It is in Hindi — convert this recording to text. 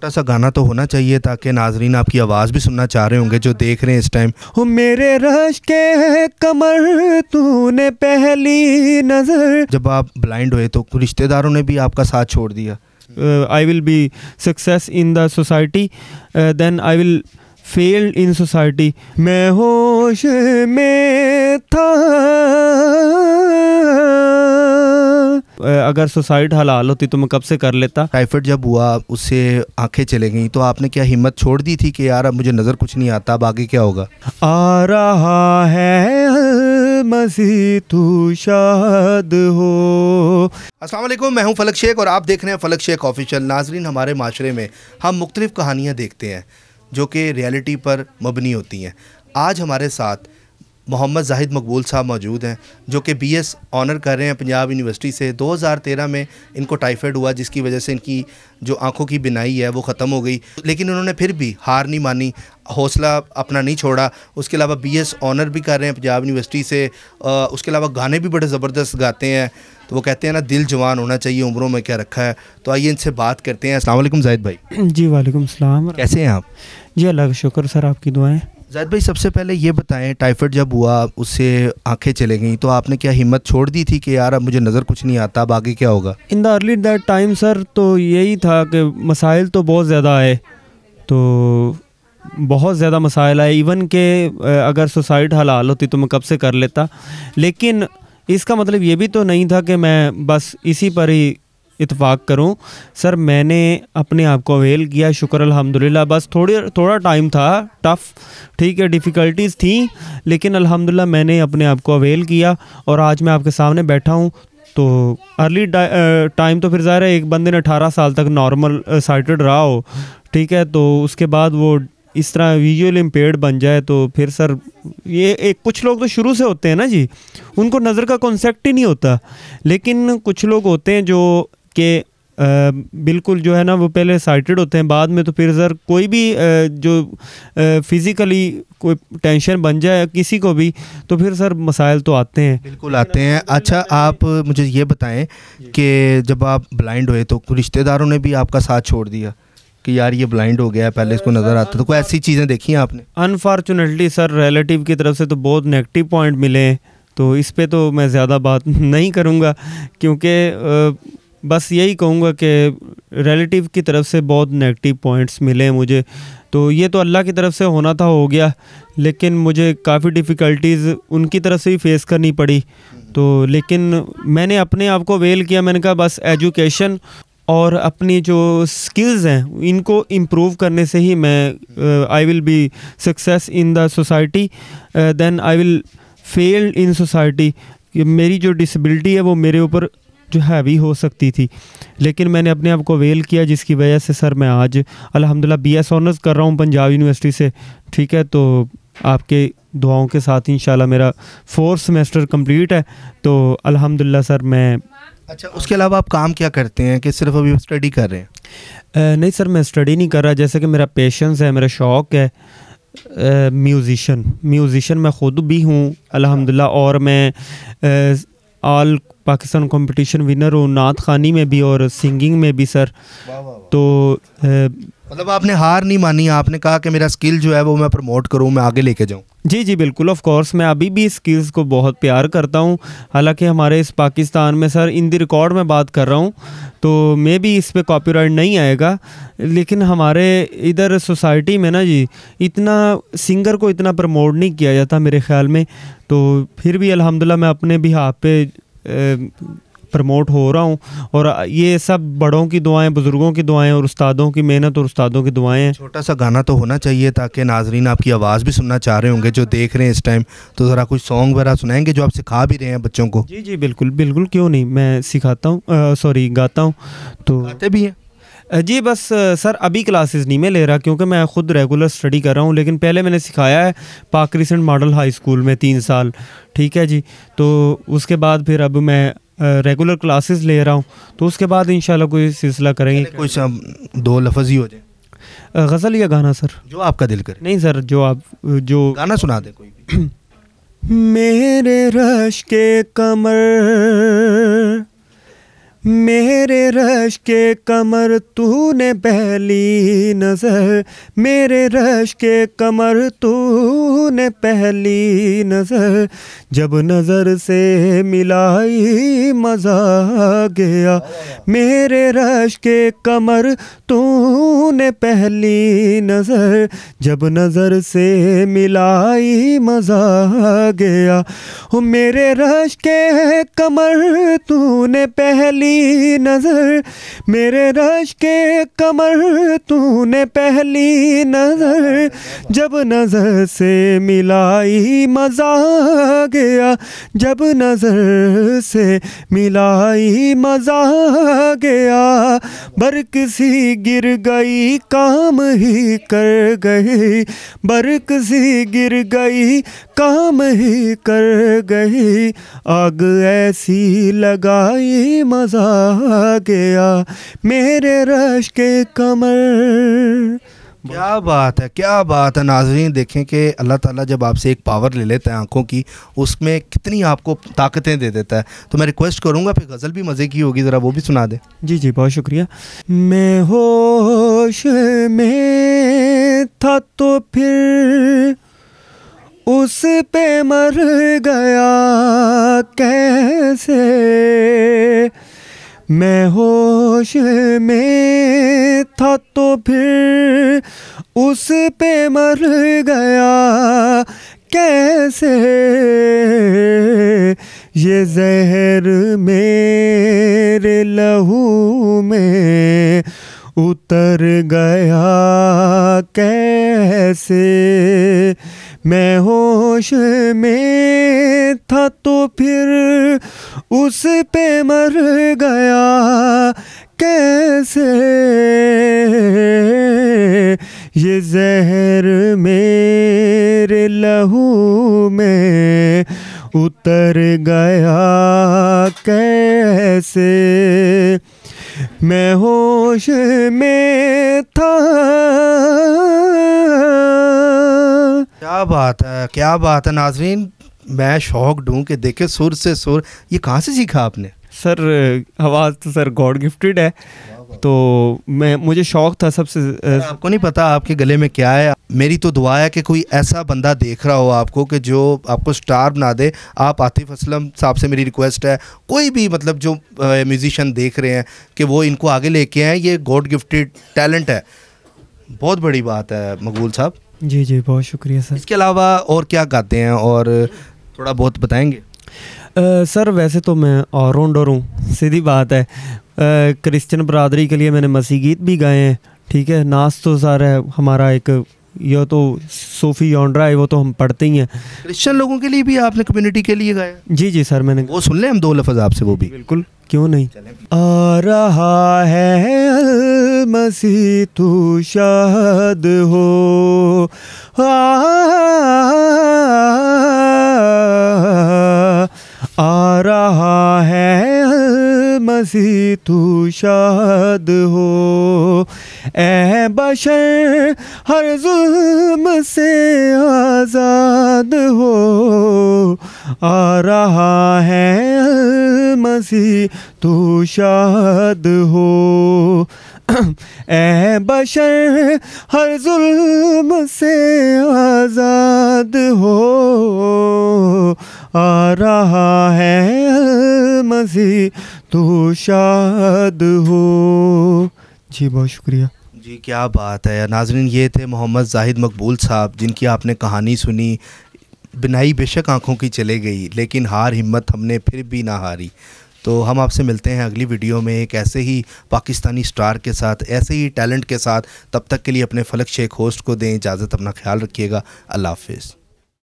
छोटा सा गाना तो होना चाहिए ताकि नाजरीन आपकी आवाज़ भी सुनना चाह रहे होंगे जो देख रहे हैं इस टाइम। हो मेरे रश के कमर तूने पहली नज़र। जब आप ब्लाइंड हुए तो रिश्तेदारों ने भी आपका साथ छोड़ दिया? I will be success in the society, then I will fail in society. मैं होश में था। अगर सुसाइड हलाल होती तो मैं कब से कर लेता। टाइफाइड जब हुआ उससे आंखें चले गईं तो आपने क्या हिम्मत छोड़ दी थी कि यार अब मुझे नज़र कुछ नहीं आता, अब आगे क्या होगा? आ रहा है मसीह तू शाद हो। अस्सलाम वालेकुम, मैं हूं फलक शेख और आप देख रहे हैं फलक शेख ऑफिशियल। नाजरीन, हमारे माशरे में हम मुख्तलिफ कहानियाँ देखते हैं जो कि रियलिटी पर मबनी होती हैं। आज हमारे साथ मोहम्मद जाहिद मकबूल साहब मौजूद हैं जो कि BS ऑनर कर रहे हैं पंजाब यूनिवर्सिटी से। 2013 में इनको टाइफाइड हुआ जिसकी वजह से इनकी जो आंखों की बिनाई है वो ख़त्म हो गई, लेकिन उन्होंने फिर भी हार नहीं मानी, हौसला अपना नहीं छोड़ा। उसके अलावा BS ऑनर भी कर रहे हैं पंजाब यूनिवर्सिटी से। उसके अलावा गाने भी बड़े ज़बरदस्त गाते हैं। तो वो कहते हैं ना, दिल जवान होना चाहिए, उम्रों में क्या रखा है। तो आइए इनसे बात करते हैं। अस्सलाम वालेकुम जाहिद भाई। जी वालेकुम सलाम। कैसे हैं आप? जी अल्लाह का शुक्र सर, आपकी दुआएं। जाहिद भाई, सबसे पहले ये बताएं, टाइफाइड जब हुआ उससे आंखें चले गईं तो आपने क्या हिम्मत छोड़ दी थी कि यार अब मुझे नज़र कुछ नहीं आता, अब आगे क्या होगा? In the early that time sir, तो यही था कि मसाइल तो बहुत ज़्यादा आए, तो बहुत ज़्यादा मसाइल आए। इवन के अगर सुसाइड हलाल होती तो मैं कब से कर लेता, लेकिन इसका मतलब ये भी तो नहीं था कि मैं बस इसी पर ही इत्फाक करूं। सर मैंने अपने आप को अवेल किया, शुक्र अल्हम्दुलिल्लाह। बस थोड़ा टाइम था टफ़, ठीक है, डिफ़िकल्टीज़ थी, लेकिन अल्हम्दुलिल्लाह मैंने अपने आप को अवेल किया और आज मैं आपके सामने बैठा हूं। तो अर्ली टाइम तो फिर ज़ाहिर है एक बंदे ने 18 साल तक नॉर्मल साइटेड रहा हो, ठीक है, तो उसके बाद वो इस तरह विजुअल इम्पेयर्ड बन जाए तो फिर सर ये कुछ लोग तो शुरू से होते हैं ना जी, उनको नज़र का कॉन्सेप्ट ही नहीं होता। लेकिन कुछ लोग होते हैं जो कि बिल्कुल जो है ना वो पहले साइटेड होते हैं, बाद में तो फिर सर कोई भी जो फिज़िकली कोई टेंशन बन जाए किसी को भी तो फिर सर मसाइल तो आते हैं। बिल्कुल आते हैं। अच्छा, आप मुझे ये बताएं कि जब आप ब्लाइंड हुए तो रिश्तेदारों ने भी आपका साथ छोड़ दिया कि यार ये ब्लाइंड हो गया है, पहले इसको नज़र आता, तो कोई ऐसी चीज़ें देखी हैं आपने? अनफॉर्चुनेटली सर रिलेटिव की तरफ से तो बहुत नेगेटिव पॉइंट मिले हैं, तो इस पे तो मैं ज़्यादा बात नहीं करूँगा, क्योंकि बस यही कहूँगा कि रिलेटिव की तरफ से बहुत नेगेटिव पॉइंट्स मिले हैं मुझे। तो ये तो अल्लाह की तरफ से होना था, हो गया, लेकिन मुझे काफ़ी डिफ़िकल्टीज़ उनकी तरफ से ही फेस करनी पड़ी। तो लेकिन मैंने अपने आप को अवेल किया, मैंने कहा बस एजुकेशन और अपनी जो स्किल्स हैं इनको इम्प्रूव करने से ही मैं I will be success in the society, then I will fail in society. मेरी जो डिसेबिलिटी है वो मेरे ऊपर जो हैवी हो सकती थी, लेकिन मैंने अपने आप को अवेल किया, जिसकी वजह से सर मैं आज अल्हम्दुलिल्लाह BS ऑनर्स कर रहा हूँ पंजाब यूनिवर्सिटी से, ठीक है। तो आपके दुआओं के साथ इंशाल्लाह मेरा 4th सेमेस्टर कंप्लीट है, तो अल्हम्दुलिल्लाह सर मैं। अच्छा, उसके अलावा आप काम क्या करते हैं कि सिर्फ अभी स्टडी कर रहे हैं? नहीं सर, मैं स्टडी नहीं कर रहा, जैसे कि मेरा पैशंस है, मेरा शौक़ है म्यूज़िशन मैं ख़ुद भी हूँ अल्हम्दुलिल्लाह, और मैं ऑल पाकिस्तान कंपटीशन विनर हूँ, नात ख़ानी में भी और सिंगिंग में भी सर। तो मतलब आपने हार नहीं मानी, आपने कहा कि मेरा स्किल जो है वो मैं प्रमोट करूँ, मैं आगे लेके जाऊँ। जी जी बिल्कुल, ऑफ कोर्स मैं अभी भी स्किल्स को बहुत प्यार करता हूँ। हालांकि हमारे इस पाकिस्तान में सर इन द रिकॉर्ड में बात कर रहा हूँ, तो मे भी इस पे कॉपीराइट नहीं आएगा, लेकिन हमारे इधर सोसाइटी में ना जी इतना सिंगर को इतना प्रमोट नहीं किया जाता मेरे ख़्याल में। तो फिर भी अल्हम्दुलिल्लाह मैं अपने बिहाफ पे प्रमोट हो रहा हूँ, और ये सब बड़ों की दुआएं, बुज़ुर्गों की दुआएं और उस्तादों की मेहनत और उस्तादों की दुआएं हैं। छोटा सा गाना तो होना चाहिए ताकि नाजरीन आपकी आवाज़ भी सुनना चाह रहे होंगे जो देख रहे हैं इस टाइम, तो ज़रा कुछ सॉन्ग वगैरह सुनाएंगे जो आप सिखा भी रहे हैं बच्चों को? जी जी बिल्कुल बिल्कुल, क्यों नहीं, मैं सिखाता हूँ, सॉरी गाता हूँ। तो गाते भी हैं? जी बस सर अभी क्लासेस नहीं मैं ले रहा, क्योंकि मैं ख़ुद रेगुलर स्टडी कर रहा हूँ, लेकिन पहले मैंने सिखाया है पाक क्रिसेंट मॉडल हाई स्कूल में 3 साल, ठीक है जी। तो उसके बाद फिर अब मैं रेगुलर क्लासेस ले रहा हूँ, तो उसके बाद इंशाल्लाह कोई सिलसिला करेंगे। कुछ 2 लफ्ज़ ही हो जाए, गज़ल या गाना सर? जो आपका दिल करे। नहीं सर, जो गाना सुना दे कोई भी। मेरे रश के कमर मेरे रश के कमर तूने पहली नज़र, मेरे रश के कमर तूने पहली नज़र, जब नज़र से मिलाई मज़ा आ गया। मेरे रश के कमर तूने पहली नज़र, जब नज़र से मिलाई मज़ा आ गया। हो मेरे रश के कमर तूने पहली नज़र, मेरे रश के कमर तूने पहली नज़र, जब नज़र से मिलाई मज़ा आ गया। जब नज़र से मिलाई मज़ा आ गया। बरक सी गिर गई काम ही कर गई, बरक सी गिर गई काम ही कर गई। आग ऐसी लगाई मज़ा आ गया, मेरे रश के कमर। क्या बात है, क्या बात है। नाज़रीन देखें कि अल्लाह ताला जब आपसे एक पावर ले लेता है आँखों की, उसमें कितनी आपको ताकतें दे देता है। तो मैं रिक्वेस्ट करूँगा फिर गज़ल भी मज़े की होगी, ज़रा वो भी सुना दें। जी जी बहुत शुक्रिया। मैं होश में था तो फिर उस पे मर गया कैसे। मैं होश में था तो फिर उस पे मर गया कैसे। ये जहर मेरे लहू में उतर गया कैसे। मैं होश में था तो फिर उस पे मर गया कैसे। ये जहर मेरे लहू में उतर गया कैसे। मैं होश में था। क्या बात है, क्या बात है। नाज़रीन मैं शौक हूँ कि देखे सुर से सुर, ये कहाँ से सीखा आपने? सर आवाज़ तो सर गॉड गिफ्टेड है, तो मुझे शौक़ था सबसे। आपको नहीं पता आपके गले में क्या है। मेरी तो दुआ है कि कोई ऐसा बंदा देख रहा हो आपको कि जो आपको स्टार बना दे। आप आतिफ असलम साहब से मेरी रिक्वेस्ट है, कोई भी मतलब जो म्यूज़िशियन देख रहे हैं कि वो इनको आगे लेके आएँ। ये गॉड गिफ्टेड टैलेंट है, बहुत बड़ी बात है मकबूल साहब। जी जी बहुत शुक्रिया सर। इसके अलावा और क्या गाते हैं और थोड़ा बहुत बताएंगे? सर वैसे तो मैं ऑलराउंडर हूँ, सीधी बात है। क्रिश्चियन बरादरी के लिए मैंने मसीह गीत भी गाए हैं, ठीक है। नाच तो सर है हमारा एक, ये तो सूफ़ी जॉनरा है, वो तो हम पढ़ते ही हैं। क्रिश्चियन लोगों के लिए भी आपने कम्युनिटी के लिए गाया? जी जी सर मैंने। वो सुन लें हम 2 लफ्ज़ आपसे, वो भी? बिल्कुल, क्यों नहीं। आ रहा है मसीह तू शाद हो, आ रहा है मसीह तू शाद हो। ए बशर हर जुल्म से आज़ाद हो, आ रहा है मसीह तू शाद हो। ए बशर हर जुल्म से आज़ाद हो, आ रहा है मसीह तू शाद हो। जी बहुत शुक्रिया। जी क्या बात है। नाज़रीन ये थे मोहम्मद जाहिद मकबूल साहब, जिनकी आपने कहानी सुनी। बिनाई बेशक आँखों की चले गई, लेकिन हार हिम्मत हमने फिर भी ना हारी। तो हम आपसे मिलते हैं अगली वीडियो में एक ऐसे ही पाकिस्तानी स्टार के साथ, ऐसे ही टैलेंट के साथ। तब तक के लिए अपने फलक शेख होस्ट को दें इजाज़त, अपना ख्याल रखिएगा। अल्लाह हाफ़िज़।